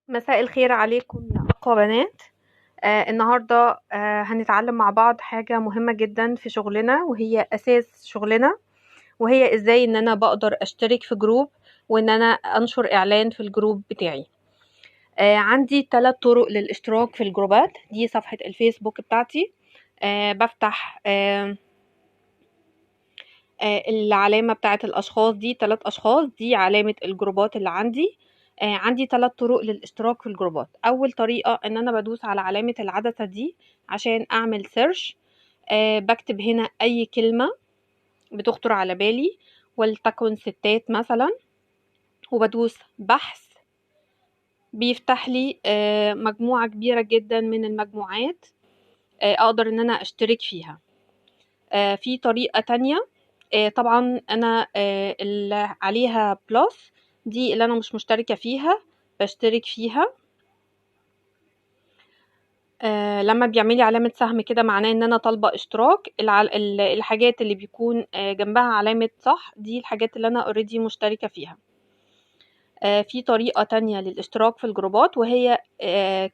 مساء الخير عليكم يا أقوى بنات. النهاردة هنتعلم مع بعض حاجة مهمة جدا في شغلنا، وهي أساس شغلنا، وهي إزاي إن أنا بقدر أشترك في جروب وإن أنا أنشر إعلان في الجروب بتاعي. عندي 3 طرق للاشتراك في الجروبات. دي صفحة الفيسبوك بتاعتي. بفتح العلامة بتاعة الأشخاص دي 3 أشخاص، دي علامة الجروبات اللي عندي. عندي 3 طرق للاشتراك في الجروبات. أول طريقة إن أنا بدوس على علامة العدسة دي عشان أعمل سيرش. بكتب هنا أي كلمة بتخطر على بالي، ولتكن ستات مثلا، وبدوس بحث. بيفتح لي مجموعة كبيرة جدا من المجموعات أقدر إن أنا أشترك فيها. في طريقة تانية، طبعا أنا اللي عليها بلس دي اللي أنا مش مشتركة فيها، بشترك فيها. لما بيعملي علامة سهم كده معناه ان انا طالبة اشتراك. الحاجات اللي بيكون جنبها علامة صح دي الحاجات اللي انا اوريدي مشتركة فيها. في طريقة تانية للاشتراك في الجروبات، وهي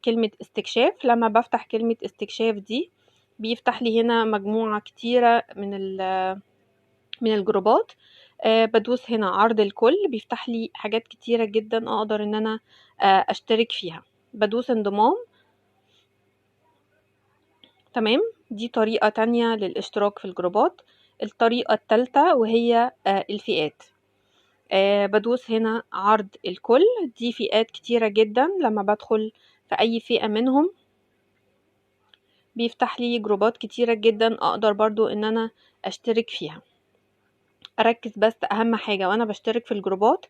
كلمة استكشاف. لما بفتح كلمة استكشاف دي بيفتح لي هنا مجموعة كتيرة من الجروبات. بدوس هنا عرض الكل، بيفتح لي حاجات كتيرة جدا اقدر ان انا اشترك فيها. بدوس انضمام. تمام. دي طريقة تانية للاشتراك في الجروبات. الطريقة التالتة وهي الفئات. بدوس هنا عرض الكل. دي فئات كتيرة جدا، لما بدخل في أي فئة منهم بيفتح لي جروبات كتيرة جدا أقدر برضو إن أنا أشترك فيها. أركز بس أهم حاجة وأنا بشترك في الجروبات،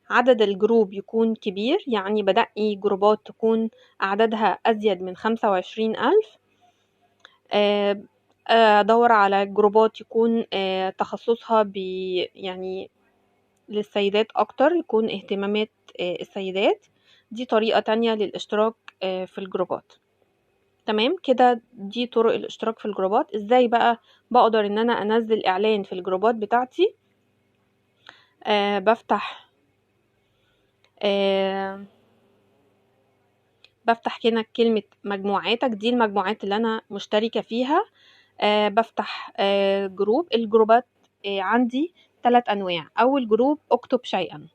عدد الجروب يكون كبير، يعني بدأي جروبات تكون أعدادها أزيد من 25,000. أدور على جروبات يكون تخصصها يعني للسيدات أكتر، يكون اهتمامات السيدات. دي طريقة تانية للاشتراك في الجروبات. تمام كده. دي طرق الاشتراك في الجروبات. ازاي بقى بقدر ان انا انزل اعلان في الجروبات بتاعتي؟ بفتح بفتح هنا كلمة مجموعاتك، دي المجموعات اللي انا مشتركة فيها. بفتح جروب. الجروبات عندي 3 أنواع. أول جروب اكتب شيئا.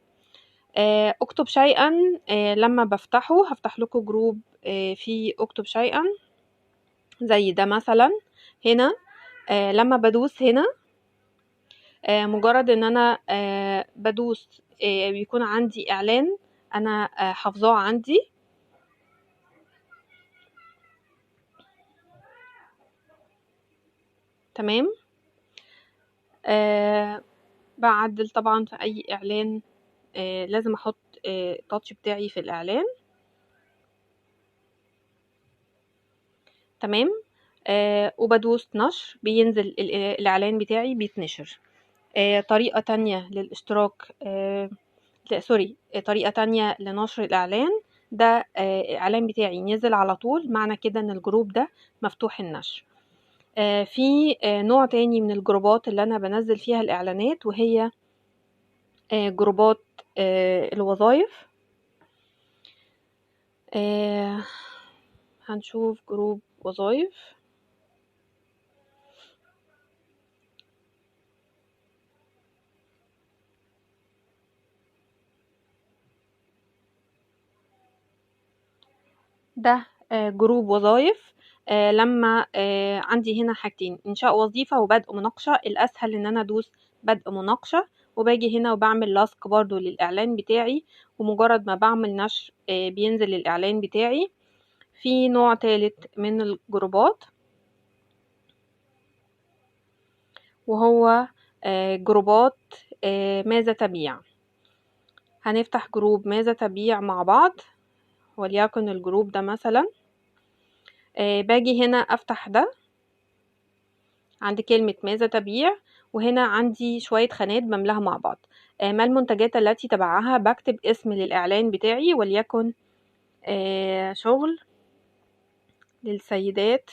اكتب شيئا لما بفتحه هفتح لكم جروب في اكتب شيئا زي ده مثلا. هنا لما بدوس هنا مجرد ان انا بدوس بيكون عندي اعلان انا حافظاه عندي. تمام. بعدل طبعا في اي اعلان لازم احط التاتش بتاعي في الاعلان. تمام. وبدوس نشر، بينزل الاعلان بتاعي بيتنشر. طريقة تانية للاشتراك سوري، طريقة تانية لنشر الإعلان ده. الإعلان بتاعي نزل على طول، معنى كده إن الجروب ده مفتوح النشر. في نوع تاني من الجروبات اللي أنا بنزل فيها الإعلانات، وهي جروبات الوظائف. هنشوف جروب وظائف. ده جروب وظائف. لما عندي هنا حاجتين: إنشاء وظيفة وبدء مناقشة. الأسهل إن أنا أدوس بدء مناقشة، وباجي هنا وبعمل لاسك برضو للإعلان بتاعي، ومجرد ما بعمل نشر بينزل الإعلان بتاعي. في نوع تالت من الجروبات، وهو جروبات ماذا تبيع. هنفتح جروب ماذا تبيع مع بعض، وليكن الجروب ده مثلا. باجي هنا أفتح ده عند كلمة ماذا تبيع، وهنا عندي شوية خانات بملاها مع بعض. ما المنتجات التي تبعها؟ بكتب اسم للإعلان بتاعي، وليكن شغل للسيدات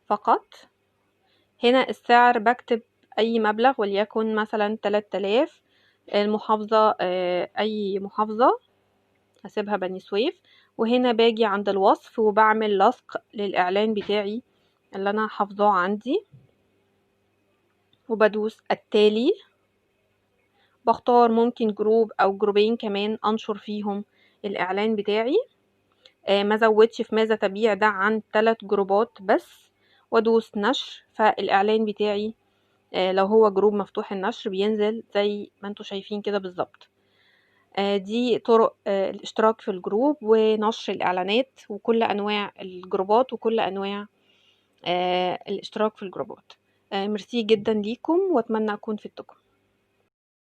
فقط. هنا السعر بكتب أي مبلغ، وليكن مثلا 3000. المحافظة أي محافظة. هسيبها بني سويف. وهنا باجي عند الوصف وبعمل لصق للإعلان بتاعي اللي أنا حافظاه عندي، وبدوس التالي. بختار ممكن جروب أو جروبين كمان أنشر فيهم الإعلان بتاعي. ما زودش في ماذا تبيع ده عن 3 جروبات بس، وادوس نشر. فالإعلان بتاعي لو هو جروب مفتوح النشر بينزل زي ما انتوا شايفين كده بالظبط. دي طرق الاشتراك في الجروب ونشر الإعلانات وكل أنواع الجروبات وكل أنواع الاشتراك في الجروبات. ميرسي جدا ليكم وأتمنى أكون فدتكم.